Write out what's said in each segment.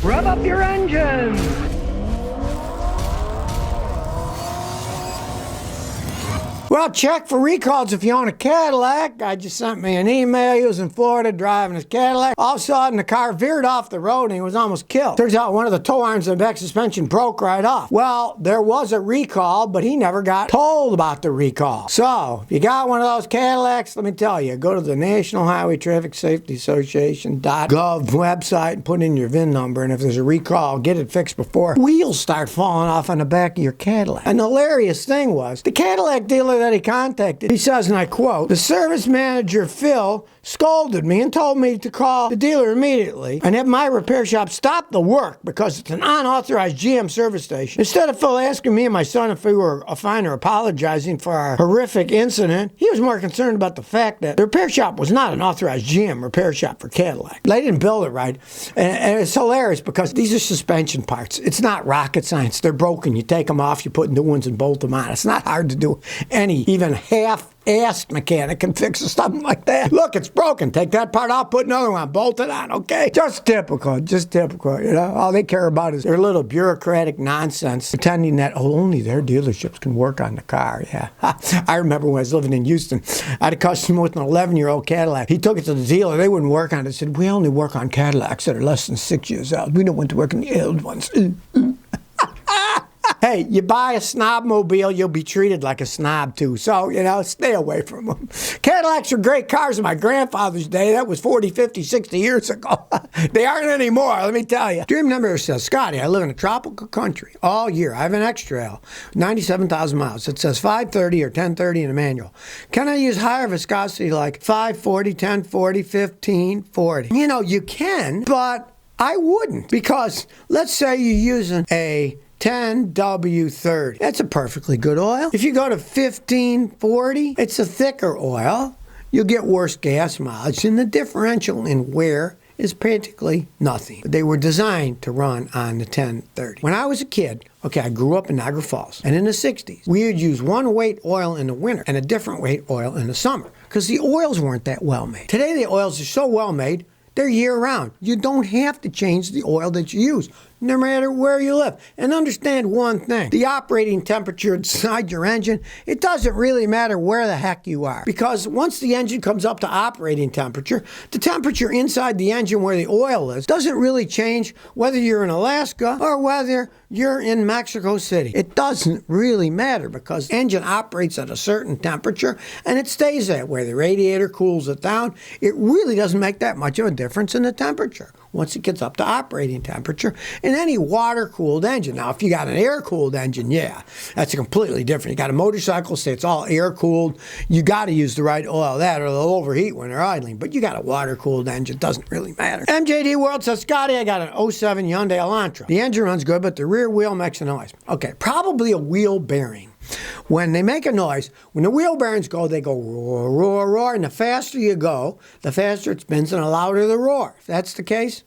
Rev up your engines! Well, check for recalls if you own a Cadillac. Guy just sent me an email. He was in Florida driving his Cadillac. All of a sudden, the car veered off the road and he was almost killed. Turns out one of the tow arms of the back suspension broke right off. Well, there was a recall, but he never got told about the recall. So, if you got one of those Cadillacs, let me tell you, go to the National Highway Traffic Safety Association.gov website and put in your VIN number. And if there's a recall, get it fixed before wheels start falling off on the back of your Cadillac. And the hilarious thing was, the Cadillac dealer that he contacted, he says, and I quote, "The service manager, Phil, scolded me and told me to call the dealer immediately and have my repair shop stop the work because it's an unauthorized GM service station. Instead of Phil asking me and my son if we were fine or apologizing for our horrific incident, he was more concerned about the fact that the repair shop was not an authorized GM repair shop for Cadillac. They didn't build it right." And it's hilarious because these are suspension parts. It's not rocket science. They're broken. You take them off, you put new ones and bolt them on. It's not hard to do. Any even half-assed mechanic can fix something like that. Look, it's broken. Take that part out, put another one, bolt it on, okay? Just typical, you know? All they care about is their little bureaucratic nonsense, pretending that, oh, only their dealerships can work on the car, yeah. I remember when I was living in Houston, I had a customer with an 11-year-old Cadillac. He took it to the dealer. They wouldn't work on it. They said, "We only work on Cadillacs that are less than 6 years old. We don't want to work on the old ones." Hey, you buy a snobmobile, you'll be treated like a snob too. So, you know, stay away from them. Cadillacs were great cars in my grandfather's day. That was 40, 50, 60 years ago. They aren't anymore, let me tell you. Dream number says, "Scotty, I live in a tropical country all year. I have an X-Trail, 97,000 miles. It says 530 or 1030 in the manual. Can I use higher viscosity like 540, 1040, 1540? You know, you can, but I wouldn't. Because let's say you're using a 10W30. That's a perfectly good oil. If you go to 1540, it's a thicker oil. You'll get worse gas mileage, and the differential in wear is practically nothing. But they were designed to run on the 1030. When I was a kid, okay, I grew up in Niagara Falls, and in the 60s, we would use one weight oil in the winter and a different weight oil in the summer because the oils weren't that well made. Today, the oils are so well made, they're year-round. You don't have to change the oil that you use, no matter where you live. And understand one thing. The operating temperature inside your engine, it doesn't really matter where the heck you are. Because once the engine comes up to operating temperature, the temperature inside the engine where the oil is doesn't really change whether you're in Alaska or whether you're in Mexico City. It doesn't really matter because the engine operates at a certain temperature and it stays that way. The radiator cools it down. It really doesn't make that much of a difference in the temperature once it gets up to operating temperature in any water-cooled engine. Now, if you got an air-cooled engine, yeah, that's completely different. You got a motorcycle, say it's all air-cooled, you got to use the right oil, that, or they'll overheat when they're idling. But you got a water-cooled engine, it doesn't really matter. MJD World says, "Scotty, I got an 07 Hyundai Elantra. The engine runs good, but the rear wheel makes a noise." Okay, probably a wheel bearing. When they make a noise, when the wheel bearings go, they go roar, roar, roar, and the faster you go, the faster it spins and the louder the roar. If that's the case,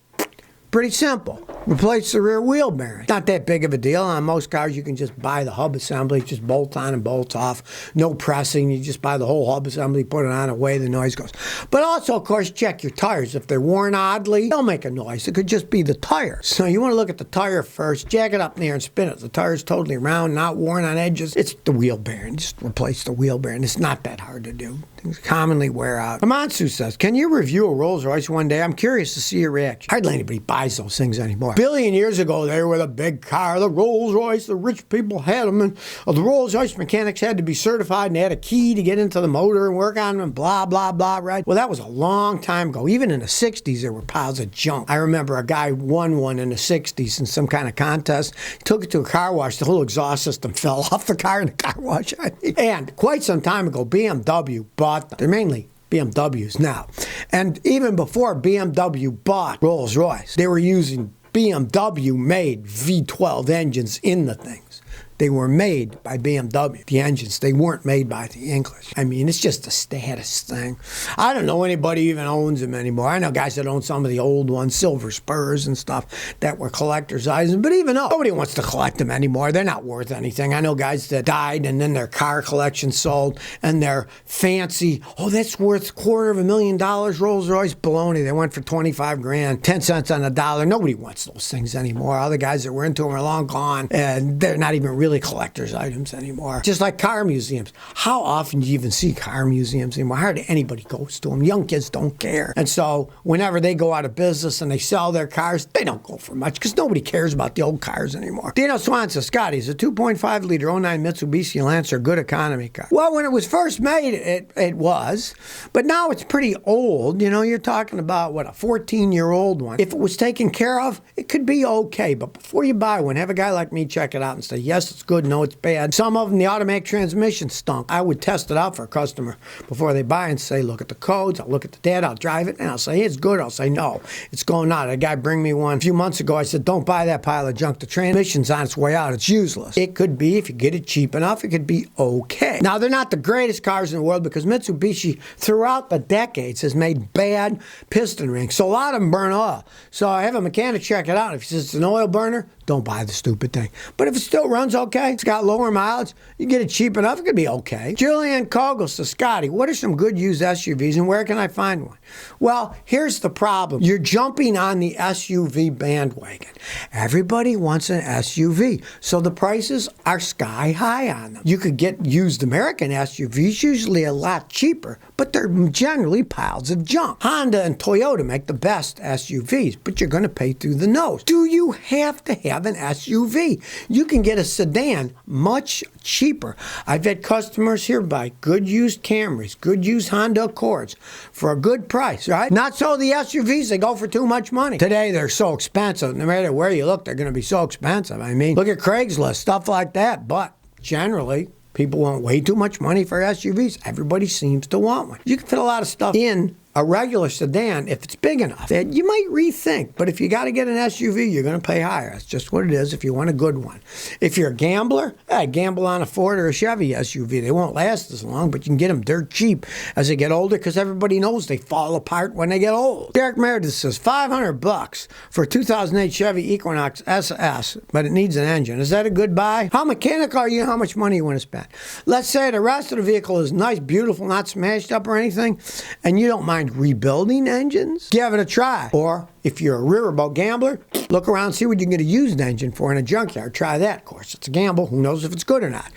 pretty simple. Replace the rear wheel bearing. Not that big of a deal. On most cars, you can just buy the hub assembly, just bolt on and bolt off. No pressing. You just buy the whole hub assembly, put it on, away the noise goes. But also, of course, check your tires. If they're worn oddly, they'll make a noise. It could just be the tire. So you want to look at the tire first, jack it up in there and spin it. The tire's totally round, not worn on edges. It's the wheel bearing. Just replace the wheel bearing. It's not that hard to do. Things commonly wear out. Amansu says, "Can you review a Rolls Royce one day? I'm curious to see your reaction." Hardly anybody buys those things anymore. A billion years ago, they were the big car, the Rolls Royce. The rich people had them, and the Rolls Royce mechanics had to be certified, and they had a key to get into the motor and work on them, and blah, blah, blah, right? Well, that was a long time ago. Even in the 60s, there were piles of junk. I remember a guy won one in the 60s in some kind of contest, took it to a car wash, the whole exhaust system fell off the car in the car wash. And quite some time ago, BMW bought them. They're mainly BMWs now. And even before BMW bought Rolls-Royce, they were using BMW-made V12 engines in the things. They were made by BMW, the engines. They weren't made by the English. I mean, it's just a status thing. I don't know anybody even owns them anymore. I know guys that own some of the old ones, Silver Spurs and stuff, that were collector's items. But even though nobody wants to collect them anymore, they're not worth anything. I know guys that died and then their car collection sold and their fancy, oh, that's worth $250,000 Rolls Royce baloney. They went for 25 grand, 10 cents on the dollar. Nobody wants those things anymore. All the guys that were into them are long gone, and they're not even really collector's items anymore. Just like car museums. How often do you even see car museums anymore? Hardly anybody goes to them. Young kids don't care. And so whenever they go out of business and they sell their cars, they don't go for much because nobody cares about the old cars anymore. Dino Swan says, Scotty, is a 2.5 liter 09 Mitsubishi Lancer a good economy car? Well, when it was first made, it was, but now it's pretty old. You know, you're talking about, what, a 14-year-old one. If it was taken care of, it could be okay. But before you buy one, have a guy like me check it out and say, yes, it's good, no, it's bad. Some of them, the automatic transmission stunk. I would test it out for a customer before they buy and say, look at the codes, I'll look at the data, I'll drive it, and I'll say, hey, it's good. I'll say, no, it's going out. A guy bring me one a few months ago. I said, don't buy that pile of junk. The transmission's on its way out. It's useless. It could be, if you get it cheap enough, it could be okay. Now, they're not the greatest cars in the world because Mitsubishi, throughout the decades, has made bad piston rings. So a lot of them burn oil. So I have a mechanic check it out. If he says it's an oil burner, don't buy the stupid thing. But if it still runs okay, it's got lower mileage, you get it cheap enough, it could be okay. Julian Kogel says, Scotty, what are some good used SUVs and where can I find one? Well, here's the problem. You're jumping on the SUV bandwagon. Everybody wants an SUV, so the prices are sky high on them. You could get used American SUVs, usually a lot cheaper, but they're generally piles of junk. Honda and Toyota make the best SUVs, but you're going to pay through the nose. Do you have to have an SUV? You can get a sedan much cheaper. I've had customers here buy good used Camrys, good used Honda Accords for a good price, right? Not so the SUVs, they go for too much money. Today, they're so expensive. No matter where you look, they're going to be so expensive. I mean, look at Craigslist, stuff like that. But generally, people want way too much money for SUVs. Everybody seems to want one. You can fit a lot of stuff in a regular sedan if it's big enough that you might rethink. But if you got to get an SUV, you're going to pay higher. That's just what it is if you want a good one. If you're a gambler, gamble on a Ford or a Chevy SUV. They won't last as long, but you can get them dirt cheap as they get older because everybody knows they fall apart when they get old. Derek Meredith says $500 for a 2008 Chevy Equinox SS, but it needs an engine. Is that a good buy? How mechanical are you? How much money you want to spend? Let's say the rest of the vehicle is nice, beautiful, not smashed up or anything, and you don't mind rebuilding engines? Give it a try. Or if you're a riverboat gambler, look around and see what you can get a used engine for in a junkyard. Try that. Of course, it's a gamble. Who knows if it's good or not?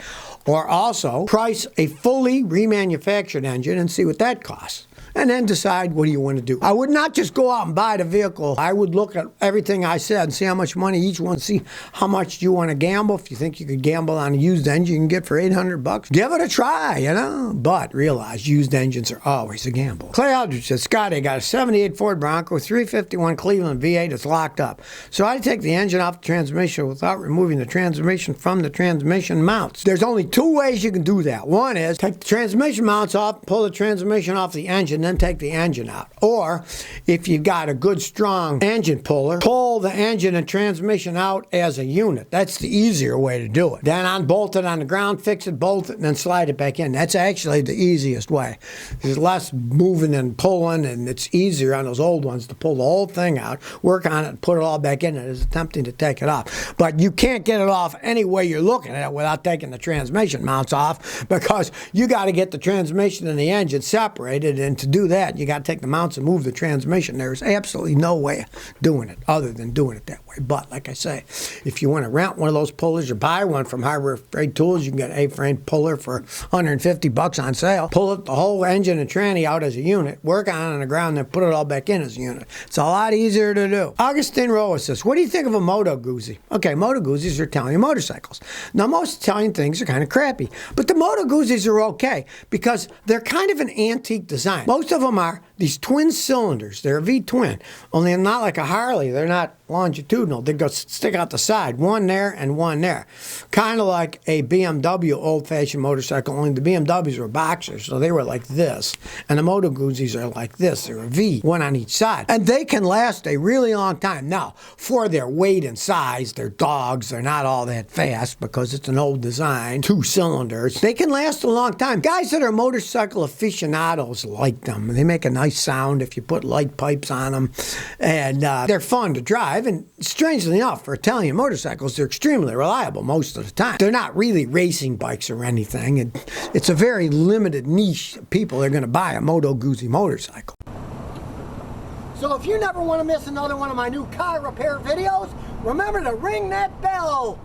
Or also price a fully remanufactured engine and see what that costs. And then decide what do you want to do. I would not just go out and buy the vehicle. I would look at everything I said and see how much money each one, see how much do you want to gamble. If you think you could gamble on a used engine you can get for $800, give it a try, you know. But realize used engines are always a gamble. Clay Aldridge says, Scotty, I got a 78 Ford Bronco, 351 Cleveland V8. It's locked up. So I take the engine off the transmission without removing the transmission from the transmission mounts. There's only two ways you can do that. One is take the transmission mounts off, pull the transmission off the engine, then take the engine out. Or if you've got a good strong engine puller, pull the engine and transmission out as a unit. That's the easier way to do it. Then unbolt it on the ground, fix it, bolt it, and then slide it back in. That's actually the easiest way. There's less moving and pulling, and it's easier on those old ones to pull the whole thing out, work on it, and put it all back in. It is attempting to take it off. But you can't get it off any way you're looking at it without taking the transmission mounts off, because you got to get the transmission and the engine separated, and to do that, you got to take the mounts and move the transmission. There's absolutely no way of doing it other than doing it that way. But like I say, if you want to rent one of those pullers or buy one from Hardware Freight Tools, you can get an A-frame puller for $150 on sale. Pull it, the whole engine and tranny out as a unit, work on the ground, then put it all back in as a unit. It's a lot easier to do. Augustine Roa says, what do you think of a Moto Guzzi? Okay, Moto Guzzis are Italian motorcycles. Now, most Italian things are kind of crappy, but the Moto Guzzis are okay because they're kind of an antique design. Most of them are these twin cylinders. They're a V-twin, only they're not like a Harley. They're not longitudinal. They go stick out the side, one there and one there. Kind of like a BMW old-fashioned motorcycle, only the BMWs were boxers, so they were like this. And the Moto Guzzi's are like this. They're a V, one on each side. And they can last a really long time. Now, for their weight and size, they're dogs. They're not all that fast because it's an old design, 2 cylinders. They can last a long time. Guys that are motorcycle aficionados like them. They make a nice sound if you put light pipes on them. And they're fun to drive. And strangely enough, for Italian motorcycles, they're extremely reliable most of the time. They're not really racing bikes or anything. And it's a very limited niche of people that are going to buy a Moto Guzzi motorcycle. So if you never want to miss another one of my new car repair videos, remember to ring that bell.